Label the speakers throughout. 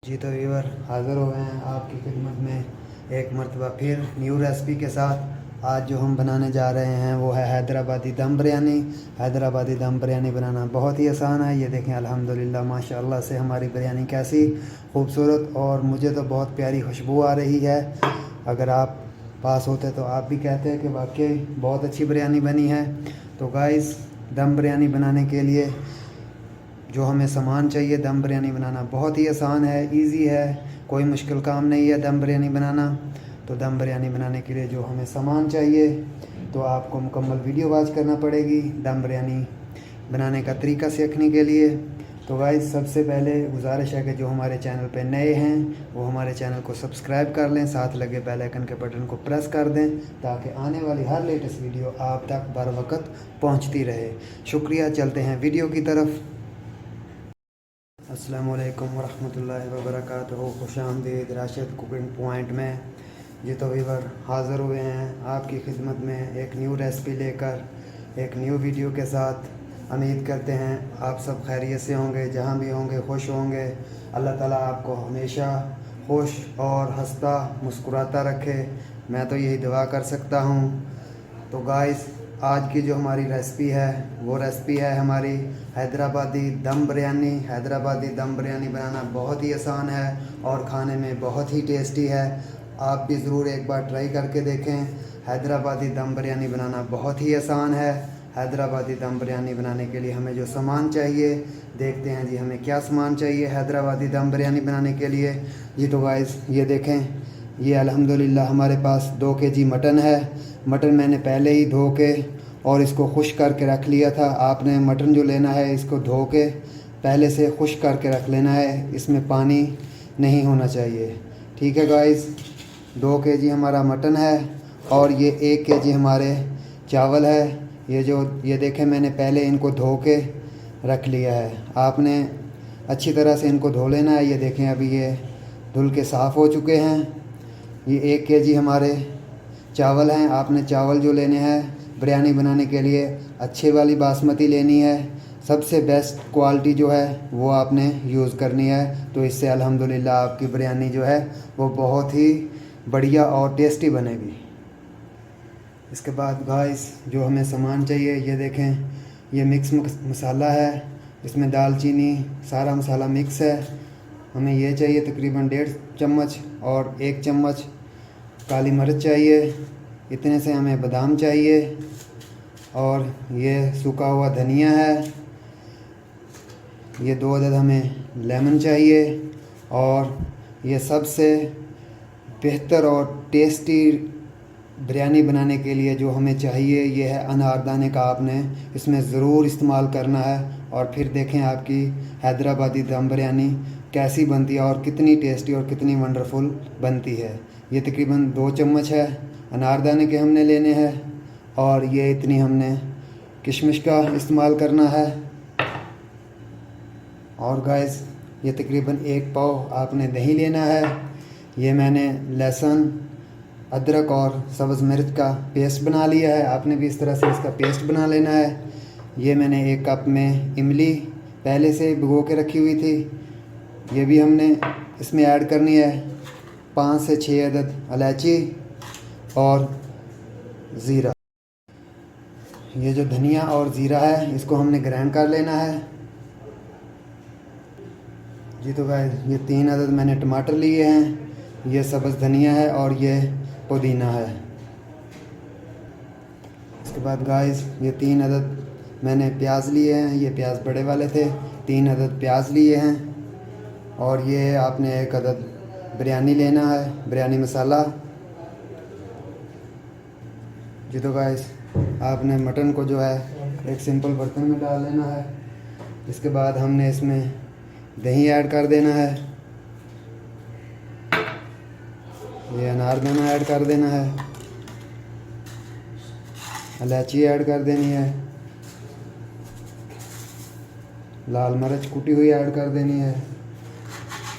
Speaker 1: जी तो व्यूअर हाज़िर हो गए हैं आपकी खिदमत में एक मरतबा फिर न्यू रेसिपी के साथ। आज जो हम बनाने जा रहे हैं वो है हैदराबादी दम बिरयानी। हैदराबादी दम बिरयानी बनाना बहुत ही आसान है। ये देखें अल्हम्दुलिल्लाह माशाअल्लाह से हमारी बिरयानी कैसी खूबसूरत और मुझे तो बहुत प्यारी खुशबू आ रही है। अगर आप पास होते तो आप भी कहते कि वाकई बहुत अच्छी बिरयानी बनी है। तो गाइस, दम बिरयानी बनाने के लिए जो हमें सामान चाहिए, दम बिरयानी बनाना बहुत ही आसान है, इजी है, कोई मुश्किल काम नहीं है दम बिरयानी बनाना। तो दम बिरयानी बनाने के लिए जो हमें सामान चाहिए तो आपको मुकम्मल वीडियो वॉच करना पड़ेगी दम बिरयानी बनाने का तरीका सीखने के लिए। तो गाइस, सबसे पहले गुजारिश है कि जो हमारे चैनल पे नए हैं वो हमारे चैनल को सब्सक्राइब कर लें, साथ लगे बेल आइकन के बटन को प्रेस कर दें ताकि आने वाली हर लेटेस्ट वीडियो आप तक बर वक्त पहुँचती रहे। शुक्रिया। चलते हैं वीडियो की तरफ। अस्सलामुअलैकुम वरहमतुल्लाहि वबरकातुहू। खुशामदीद राशिद कुकिंग पॉइंट में। जी तो वीवर हाज़िर हुए हैं आपकी खिदमत में एक न्यू रेसिपी लेकर, एक न्यू वीडियो के साथ। उम्मीद करते हैं आप सब खैरियत से होंगे, जहाँ भी होंगे खुश होंगे। अल्लाह ताला आपको हमेशा खुश और हंसता मुस्कुराता रखे, मैं तो यही दुआ कर सकता हूँ। तो गाइस, आज की जो हमारी रेसिपी है वो रेसिपी है हमारी हैदराबादी दम बिरयानी। हैदराबादी दम बिरयानी बनाना बहुत ही आसान है और खाने में बहुत ही टेस्टी है। आप भी ज़रूर एक बार ट्राई करके देखें। हैदराबादी दम बिरयानी बनाना बहुत ही आसान है। हैदराबादी दम बिरयानी बनाने के लिए हमें जो सामान चाहिए देखते हैं जी, हमें क्या सामान चाहिए हैदराबादी दम बिरयानी बनाने के लिए। जी तो गाइस, ये देखें, ये अल्हम्दुलिल्लाह हमारे पास 2 केजी मटन है। मटन मैंने पहले ही धो के और इसको खुश्क करके रख लिया था। आपने मटन जो लेना है इसको धो के पहले से खुश्क करके रख लेना है, इसमें पानी नहीं होना चाहिए। ठीक है गाइस, 2 केजी हमारा मटन है और ये 1 केजी हमारे चावल है। ये देखें, मैंने पहले इनको धो के रख लिया है। आपने अच्छी तरह से इनको धो लेना है। ये देखें, अभी ये धुल के साफ़ हो चुके हैं। ये 1 केजी हमारे चावल हैं। आपने चावल जो लेने हैं बिरयानी बनाने के लिए अच्छे वाली बासमती लेनी है। सबसे बेस्ट क्वालिटी जो है वो आपने यूज़ करनी है, तो इससे अल्हम्दुलिल्लाह आपकी बिरयानी जो है वो बहुत ही बढ़िया और टेस्टी बनेगी। इसके बाद गाइस, जो हमें सामान चाहिए ये देखें, ये मिक्स मसाला है, इसमें दालचीनी सारा मसाला मिक्स है। हमें ये चाहिए तकरीबन 1.5 चम्मच और 1 चम्मच काली मिर्च चाहिए। इतने से हमें बादाम चाहिए और ये सूखा हुआ धनिया है। ये 2 अदद हमें लेमन चाहिए और ये सबसे बेहतर और टेस्टी बिरयानी बनाने के लिए जो हमें चाहिए ये है अनारदाने का। आपने इसमें ज़रूर इस्तेमाल करना है और फिर देखें आपकी हैदराबादी दम बिरयानी कैसी बनती है और कितनी टेस्टी और कितनी वंडरफुल बनती है। ये तकरीबन 2 चम्मच है अनारदाने के हमने लेने हैं और ये इतनी हमने किशमिश का इस्तेमाल करना है। और गाइस, ये तकरीबन 1 पाव आपने दही लेना है। ये मैंने लहसुन, अदरक और सब्ज़ मिर्च का पेस्ट बना लिया है। आपने भी इस तरह से इसका पेस्ट बना लेना है। ये मैंने 1 कप में इमली पहले से भिगो के रखी हुई थी, ये भी हमने इसमें ऐड करनी है। 5 से 6 अदद इलायची और ज़ीरा। ये जो धनिया और ज़ीरा है इसको हमने ग्राइंड कर लेना है। जी तो गाइस, ये 3 अदद मैंने टमाटर लिए हैं, ये सब्ज़ धनिया है और ये पुदीना है। इसके बाद गाइस, ये 3 अदद मैंने प्याज लिए हैं, ये प्याज बड़े वाले थे, 3 अदद प्याज लिए हैं। और ये आपने 1 अदद बिरयानी लेना है, बिरयानी मसाला। जी तो गाइस, आपने मटन को जो है एक सिंपल बर्तन में डाल लेना है। इसके बाद हमने इसमें दही ऐड कर देना है, ये अनारदाना ऐड कर देना है, इलायची ऐड कर देनी है, लाल मिर्च कुटी हुई ऐड कर देनी है,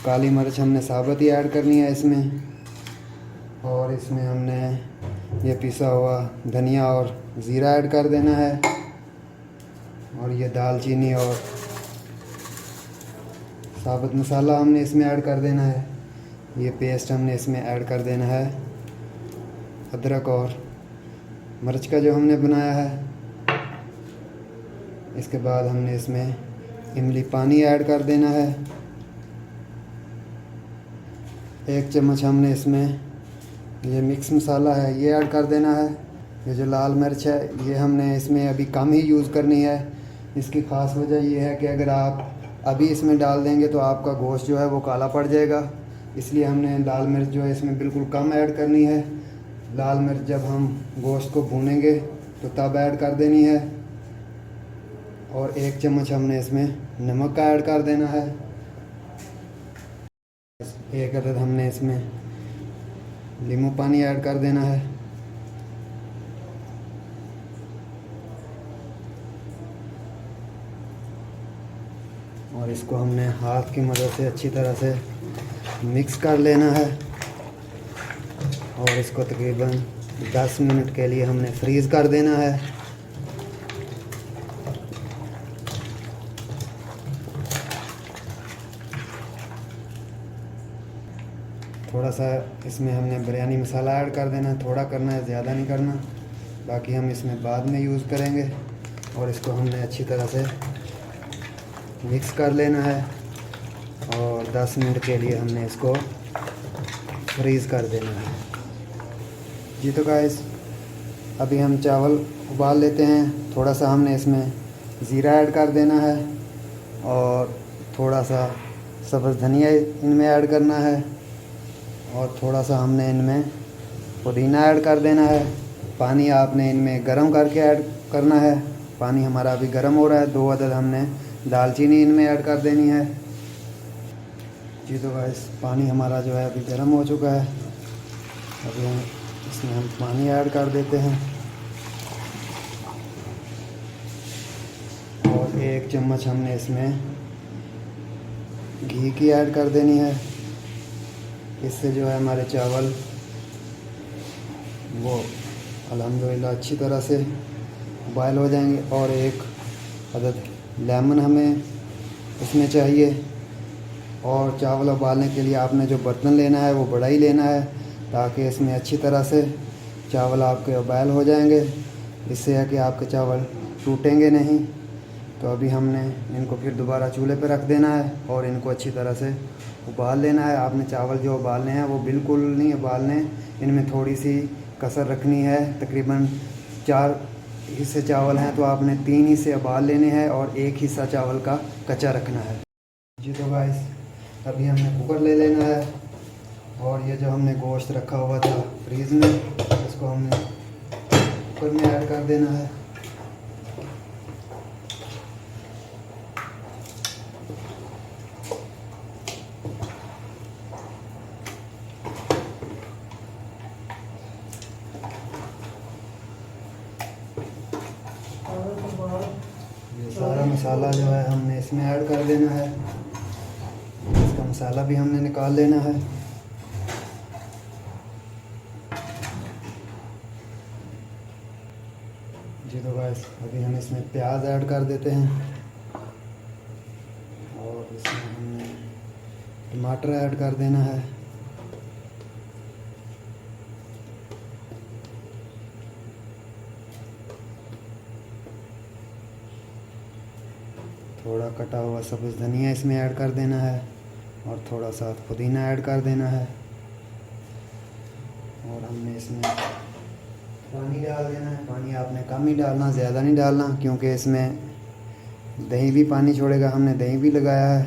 Speaker 1: काली मिर्च हमने साबुत ही ऐड करनी है इसमें, और इसमें हमने ये पिसा हुआ धनिया और ज़ीरा ऐड कर देना है, और ये दालचीनी और साबुत मसाला हमने इसमें ऐड कर देना है। ये पेस्ट हमने इसमें ऐड कर देना है। अदरक और मिर्च का जो हमने बनाया है। इसके बाद हमने इसमें इमली पानी ऐड कर देना है। 1 चम्मच हमने इसमें ये मिक्स मसाला है ये ऐड कर देना है। ये जो लाल मिर्च है ये हमने इसमें अभी कम ही यूज़ करनी है। इसकी ख़ास वजह ये है कि अगर आप अभी इसमें डाल देंगे तो आपका गोश्त जो है वो काला पड़ जाएगा। इसलिए हमने लाल मिर्च जो है इसमें बिल्कुल कम ऐड करनी है। लाल मिर्च जब हम गोश्त को भूनेंगे तो तब ऐड कर देनी है। और 1 चम्मच हमने इसमें नमक का ऐड कर देना है। 1 अदद हमने इसमें नींबू पानी ऐड कर देना है। और इसको हमने हाथ की मदद से अच्छी तरह से मिक्स कर लेना है। और इसको तकरीबन 10 मिनट के लिए हमने फ्रीज़ कर देना है। थोड़ा सा इसमें हमने बिरयानी मसाला ऐड कर देना है। थोड़ा करना है, ज़्यादा नहीं करना। बाकी हम इसमें बाद में यूज़ करेंगे। और इसको हमने अच्छी तरह से मिक्स कर लेना है। और 10 मिनट के लिए हमने इसको फ्रीज़ कर देना है। जी तो गाइस, अभी हम चावल उबाल लेते हैं। थोड़ा सा हमने इसमें ज़ीरा ऐड कर देना है। और थोड़ा सा सब्ज़ धनिया इनमें ऐड करना है। और थोड़ा सा हमने इनमें पुदीना ऐड कर देना है। पानी आपने इनमें गरम करके ऐड करना है। पानी हमारा अभी गरम हो रहा है। 2 अदद हमने दालचीनी इनमें ऐड कर देनी है। जी तो गाइस, पानी हमारा जो है अभी गर्म हो चुका है। अभी इसमें हम पानी ऐड कर देते हैं। और 1 चम्मच हमने इसमें घी की ऐड कर देनी है। इससे जो है हमारे चावल वो अल्हम्दुलिल्लाह अच्छी तरह से बॉयल हो जाएंगे। और 1 अदद लेमन हमें इसमें चाहिए। और चावल उबालने के लिए आपने जो बर्तन लेना है वो बड़ा ही लेना है, ताकि इसमें अच्छी तरह से चावल आपके उबाल हो जाएंगे। इससे है कि आपके चावल टूटेंगे नहीं। तो अभी हमने इनको फिर दोबारा चूल्हे पर रख देना है और इनको अच्छी तरह से उबाल लेना है। आपने चावल जो उबालने हैं वो बिल्कुल नहीं उबालने, इनमें थोड़ी सी कसर रखनी है। तकरीबन 4 हिस्से चावल हैं तो आपने 3 हिस्से उबाल लेने हैं और 1 हिस्सा चावल का कच्चा रखना है। जी तो गाइस, अभी हमने कुकर ले लेना है। और ये जो हमने गोश्त रखा हुआ था फ्रीज़ में, इसको हमने कुकर में ऐड कर देना है। ये सारा मसाला जो है हमने इसमें ऐड कर देना है। इसका मसाला भी हमने निकाल लेना है। जी तो गाइस, अभी हम इसमें प्याज ऐड कर देते हैं। और इसमें हमने टमाटर ऐड कर देना है। थोड़ा कटा हुआ सब्ज़ धनिया इसमें ऐड कर देना है। और थोड़ा सा पुदीना ऐड कर देना है। और हमने इसमें पानी डाल देना है। पानी आपने कम ही डालना, ज़्यादा नहीं डालना, क्योंकि इसमें दही भी पानी छोड़ेगा। हमने दही भी लगाया है।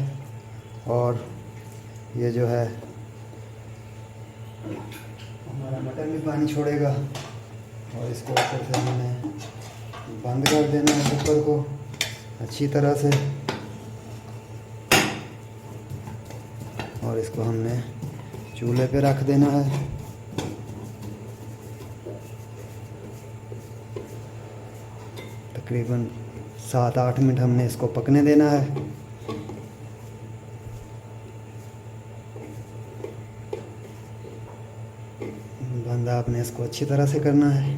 Speaker 1: और ये जो है हमारा मटन भी पानी छोड़ेगा। और इसको ऊपर से हमने बंद कर देना है कुकर को अच्छी तरह से। और इसको हमने चूल्हे पे रख देना है। तकरीबन 7-8 मिनट हमने इसको पकने देना है। बंद आपने इसको अच्छी तरह से करना है।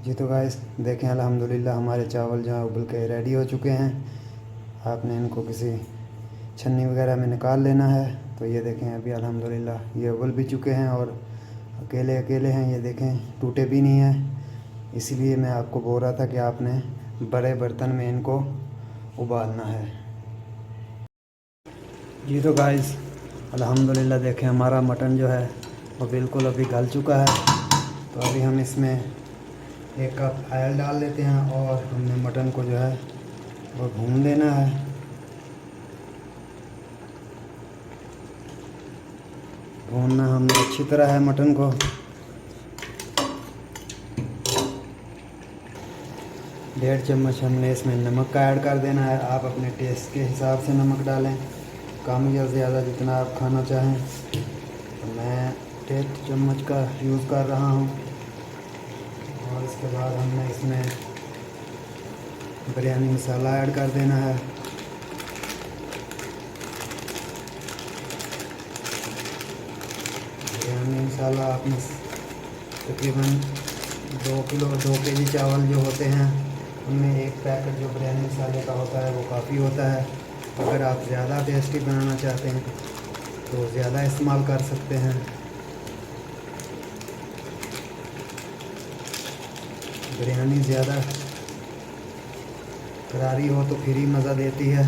Speaker 1: जी तो गाइस, देखें अल्हम्दुलिल्लाह हमारे चावल जो है उबल के रेडी हो चुके हैं। आपने इनको किसी छन्नी वगैरह में निकाल लेना है। तो ये देखें अभी अल्हम्दुलिल्लाह ये उबल भी चुके हैं और अकेले अकेले हैं, ये देखें टूटे भी नहीं हैं। इसीलिए मैं आपको बोल रहा था कि आपने बड़े बर्तन में इनको उबालना है। जी तो गाइस अल्हम्दुलिल्लाह देखें हमारा मटन जो है वो बिल्कुल अभी गल चुका है। तो अभी हम इसमें 1 कप ऑयल डाल देते हैं और हमने मटन को जो है वो भून देना है। भूनना हमने अच्छी तरह है मटन को। डेढ़ चम्मच हमने इसमें नमक का ऐड कर देना है। आप अपने टेस्ट के हिसाब से नमक डालें, कम या ज़्यादा जितना आप खाना चाहें। तो मैं 1.5 चम्मच का यूज़ कर रहा हूँ। और इसके बाद हमने इसमें बिरयानी मसाला ऐड कर देना है। बिरयानी मसाला आपने तकरीबन 2 केजी चावल जो होते हैं उनमें 1 पैकेट जो बिरयानी मसाले का होता है वो काफ़ी होता है। अगर आप ज़्यादा टेस्टी बनाना चाहते हैं तो ज़्यादा इस्तेमाल कर सकते हैं। बिरयानी ज़्यादा करारी हो तो फिर ही मज़ा देती है।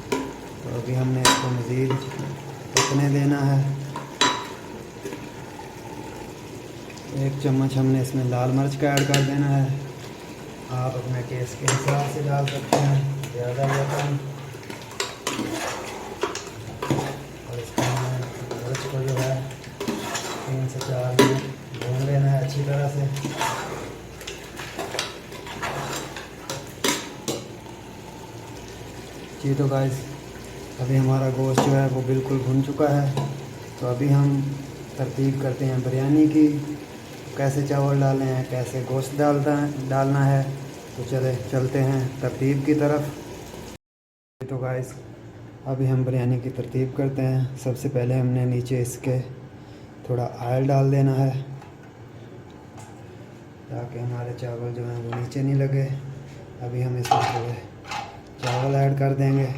Speaker 1: तो अभी हमने इसको मज़ीद पकने देना है। 1 चम्मच हमने इसमें लाल मिर्च का ऐड कर देना है। आप अपने टेस्ट के हिसाब से डाल सकते हैं, ज़्यादा या कम। और इसमें मिर्च को जो है 3 से 4 मिनट भून लेना है अच्छी तरह से। जी तो गाइस अभी हमारा गोश्त जो है वो बिल्कुल भुन चुका है। तो अभी हम तरतीब करते हैं बिरयानी की, कैसे चावल डालने हैं, कैसे गोश्त डालना है। तो चलते हैं तरतीब की तरफ। तो गाइस अभी हम बिरयानी की तरतीब करते हैं। सबसे पहले हमने नीचे इसके थोड़ा ऑयल डाल देना है ताकि हमारे चावल जो हैं वो नीचे नहीं लगे। अभी हम इसमें थोड़े चावल ऐड कर देंगे।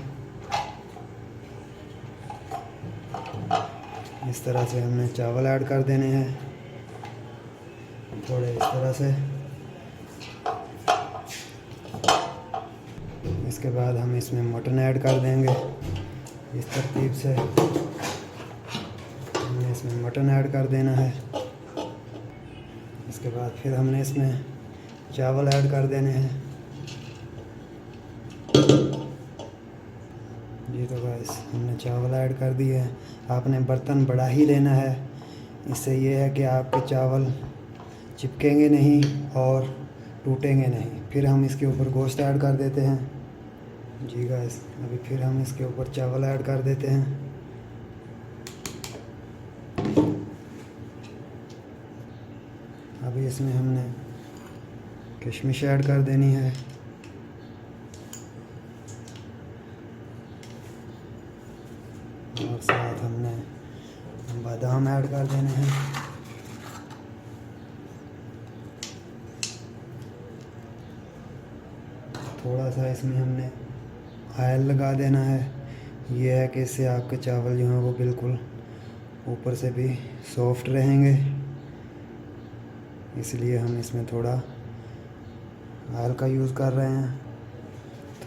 Speaker 1: इस तरह से हमने चावल ऐड कर देने हैं, थोड़े इस तरह से। इसके बाद हम इसमें मटन ऐड कर देंगे इस तरतीब से। हमने इसमें मटन ऐड कर देना है। इसके बाद फिर हमने इसमें चावल ऐड कर देने हैं। जी तो गाइस हमने चावल ऐड कर दिए हैं। आपने बर्तन बड़ा ही लेना है, इससे ये है कि आपके चावल चिपकेंगे नहीं और टूटेंगे नहीं। फिर हम इसके ऊपर गोश्त ऐड कर देते हैं। जी गाइस अभी फिर हम इसके ऊपर चावल ऐड कर देते हैं। अभी इसमें हमने किशमिश ऐड कर देनी है। और साथ हमने बादाम ऐड कर देने हैं। थोड़ा सा इसमें हमने ऑयल लगा देना है। ये है कि इससे आपके चावल जो हैं वो बिल्कुल ऊपर से भी सॉफ्ट रहेंगे, इसलिए हम इसमें थोड़ा ऑयल का यूज़ कर रहे हैं।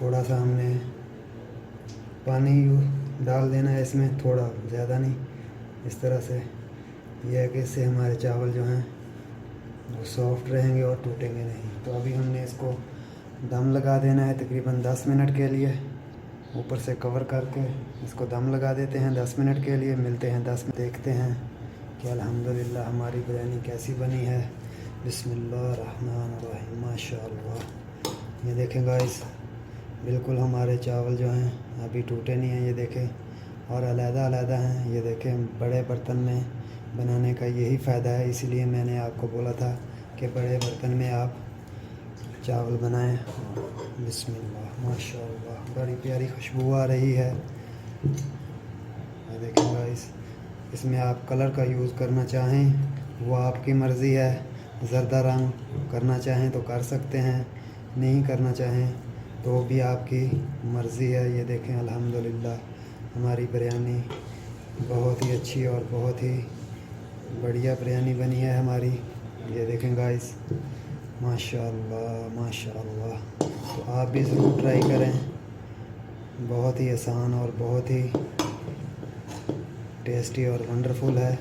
Speaker 1: थोड़ा सा हमने पानी डाल देना है इसमें, थोड़ा ज़्यादा नहीं। इस तरह से यह है कि इससे हमारे चावल जो हैं वो सॉफ्ट रहेंगे और टूटेंगे नहीं। तो अभी हमने इसको दम लगा देना है तकरीबन 10 मिनट के लिए। ऊपर से कवर करके इसको दम लगा देते हैं 10 मिनट के लिए। मिलते हैं 10 मिनट, देखते हैं कि अल्हम्दुलिल्लाह हमारी बिरयानी कैसी बनी है। बिस्मिल्लाहिर्रहमानिर्रहीम, माशाअल्लाह। ये देखें गाइस बिल्कुल हमारे चावल जो हैं अभी टूटे नहीं हैं, ये देखें, और अलग-अलग हैं। ये देखें बड़े बर्तन में बनाने का यही फ़ायदा है, इसीलिए मैंने आपको बोला था कि बड़े बर्तन में आप चावल बनाएं। बिस्मिल्लाह, माशाअल्लाह, बड़ी प्यारी खुशबू आ रही है। ये देखें गाइस, इसमें आप कलर का यूज़ करना चाहें वो आपकी मर्ज़ी है। ज़र्दा रंग करना चाहें तो कर सकते हैं, नहीं करना चाहें तो वो भी आपकी मर्ज़ी है। ये देखें अल्हम्दुलिल्लाह हमारी बिरयानी बहुत ही अच्छी और बहुत ही बढ़िया बिरयानी बनी है हमारी। ये देखें गाइस, माशाअल्लाह माशाअल्लाह। तो आप भी ज़रूर ट्राई करें, बहुत ही आसान और बहुत ही टेस्टी और वंडरफुल है।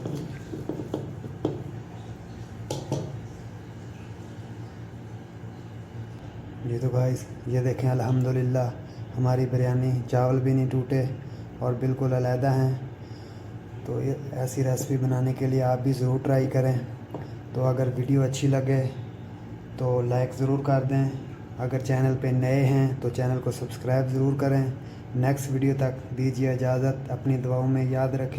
Speaker 1: जी तो गाइस ये देखें अल्हम्दुलिल्लाह हमारी बिरयानी, चावल भी नहीं टूटे और बिल्कुल अलहदा हैं। तो ये ऐसी रेसिपी बनाने के लिए आप भी ज़रूर ट्राई करें। तो अगर वीडियो अच्छी लगे तो लाइक ज़रूर कर दें। अगर चैनल पे नए हैं तो चैनल को सब्सक्राइब ज़रूर करें। नेक्स्ट वीडियो तक दीजिए इजाज़त। अपनी दुआओं में याद रखें।